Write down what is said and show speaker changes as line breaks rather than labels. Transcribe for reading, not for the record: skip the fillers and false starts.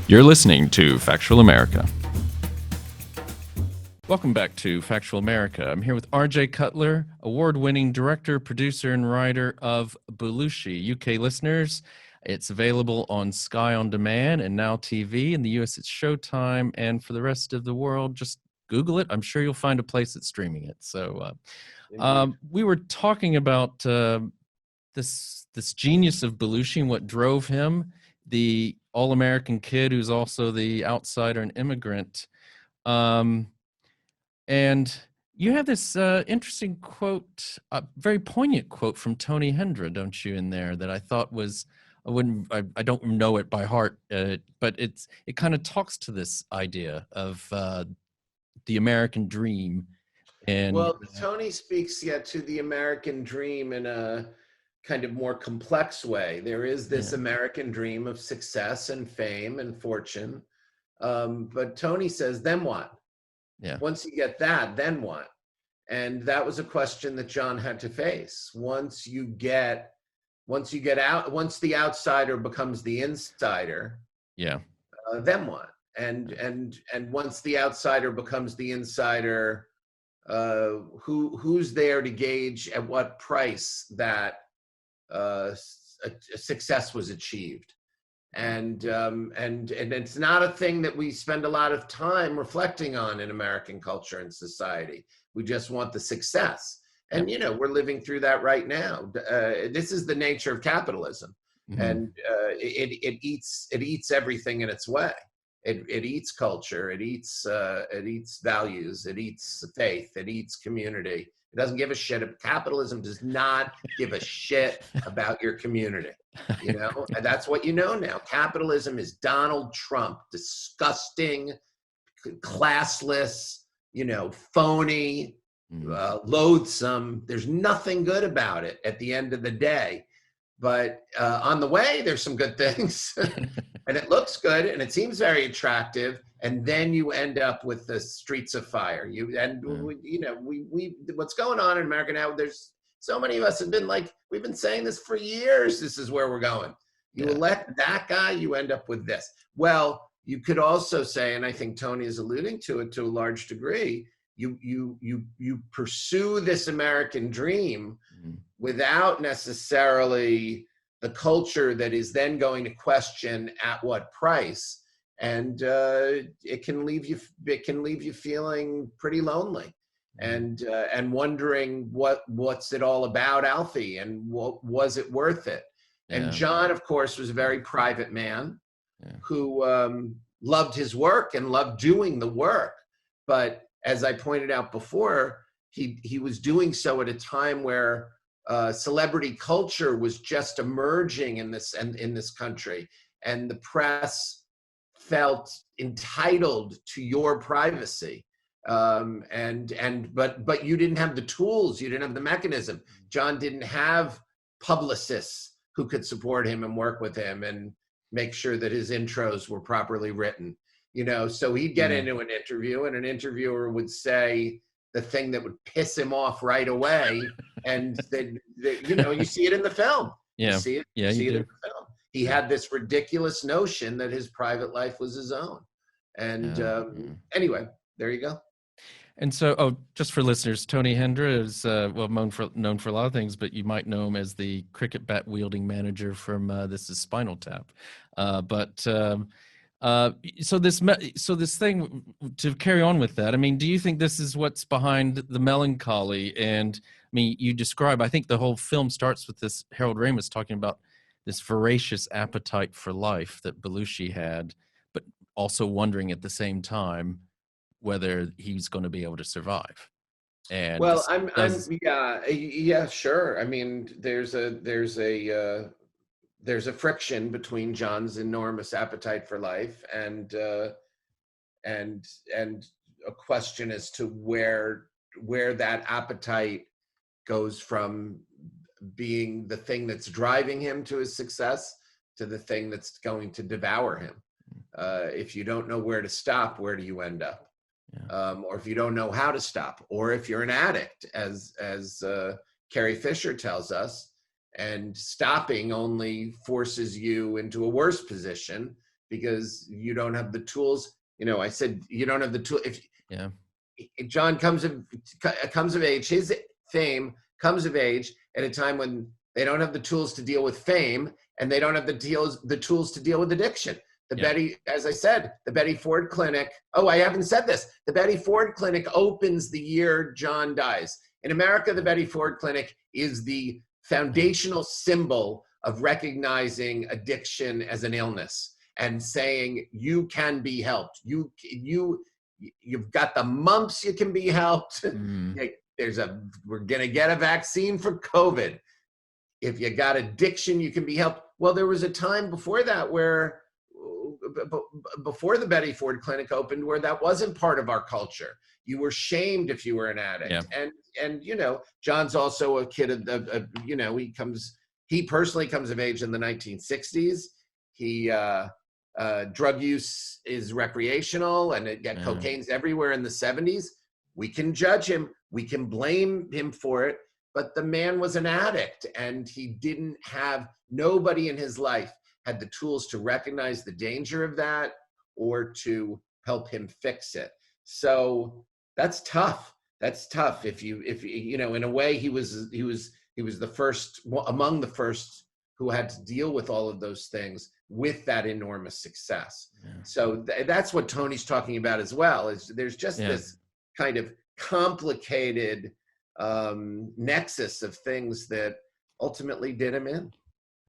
You're listening to Factual America. Welcome back to Factual America. I'm here with R.J. Cutler, award-winning director, producer, and writer of Belushi. UK listeners, it's available on Sky On Demand and Now TV. In the US, it's Showtime. And for the rest of the world, just Google it. I'm sure you'll find a place that's streaming it. So we were talking about this genius of Belushi and what drove him, the all-American kid who's also the outsider and immigrant. And you have this interesting quote, a very poignant quote from Tony Hendra, don't you, in there that I thought was, I don't know it by heart, but it kind of talks to this idea of the American dream. And
well, Tony speaks to the American dream in a kind of more complex way. There is this American dream of success and fame and fortune, but Tony says, then what?
Yeah.
Once you get that, then what? And that was a question that John had to face. Once the outsider becomes the insider, then what? And once the outsider becomes the insider, who's there to gauge at what price that a success was achieved? And it's not a thing that we spend a lot of time reflecting on in American culture and society. We just want the success. And, we're living through that right now. This is the nature of capitalism. Mm-hmm. And it eats everything in its way. It eats culture, it eats values, it eats faith, it eats community. It doesn't give a shit. Capitalism does not give a shit about your community. And that's what now. Capitalism is Donald Trump, disgusting, classless, phony, loathsome. There's nothing good about it at the end of the day. But on the way, there's some good things. And it looks good and it seems very attractive. And then you end up with the streets of fire. What's going on in America now, there's so many of us have been we've been saying this for years. This is where we're going. You elect that guy, you end up with this. Well, you could also say, and I think Tony is alluding to it to a large degree, you pursue this American dream without necessarily the culture that is then going to question at what price, and it can leave you feeling pretty lonely, and wondering what's it all about, Alfie, and what was it worth it? And John, of course, was a very private man who loved his work and loved doing the work, but as I pointed out before, he was doing so at a time where celebrity culture was just emerging in this country, and the press felt entitled to your privacy, but you didn't have the tools, you didn't have the mechanism. John didn't have publicists who could support him and work with him and make sure that his intros were properly written. So he'd get into an interview, and an interviewer would say the thing that would piss him off right away, and you see it in the film. You see it in the film. He had this ridiculous notion that his private life was his own, and anyway, there you go.
And so, just for listeners, Tony Hendra is known for a lot of things, but you might know him as the cricket bat wielding manager from This Is Spinal Tap. So this thing, to carry on with that, I mean, do you think this is what's behind the melancholy? And I mean, you describe, I think the whole film starts with this Harold Ramis talking about this voracious appetite for life that Belushi had, but also wondering at the same time whether he's going to be able to survive. And
well, sure. I mean, there's a friction between John's enormous appetite for life and a question as to where that appetite goes from being the thing that's driving him to his success to the thing that's going to devour him. If you don't know where to stop, where do you end up? Or if you don't know how to stop, or if you're an addict, as Carrie Fisher tells us, and stopping only forces you into a worse position because you don't have the tools. You know, I said you don't have the tool. If
Yeah.
John comes of age, his fame comes of age at a time when they don't have the tools to deal with fame, and they don't have the tools to deal with addiction. As I said, the Betty Ford Clinic. Oh, I haven't said this. The Betty Ford Clinic opens the year John dies. In America, the Betty Ford Clinic is the foundational symbol of recognizing addiction as an illness and saying you can be helped. You've got the mumps, you can be helped. We're gonna get a vaccine for COVID. If you got addiction, you can be helped. Well, there was a time before that where, before the Betty Ford Clinic opened, where that wasn't part of our culture. You were shamed if you were an addict.
Yeah.
And you know, John's also a kid of you know, he personally comes of age in the 1960s. Drug use is recreational, and cocaine's everywhere in the 70s. We can judge him, we can blame him for it, but the man was an addict, and he didn't have, nobody in his life had the tools to recognize the danger of that or to help him fix it. So that's tough. That's tough. If you know, in a way, he was the first, among the first, who had to deal with all of those things with that enormous success. Yeah. So that's what Tony's talking about as well, is there's just this kind of complicated nexus of things that ultimately did him in.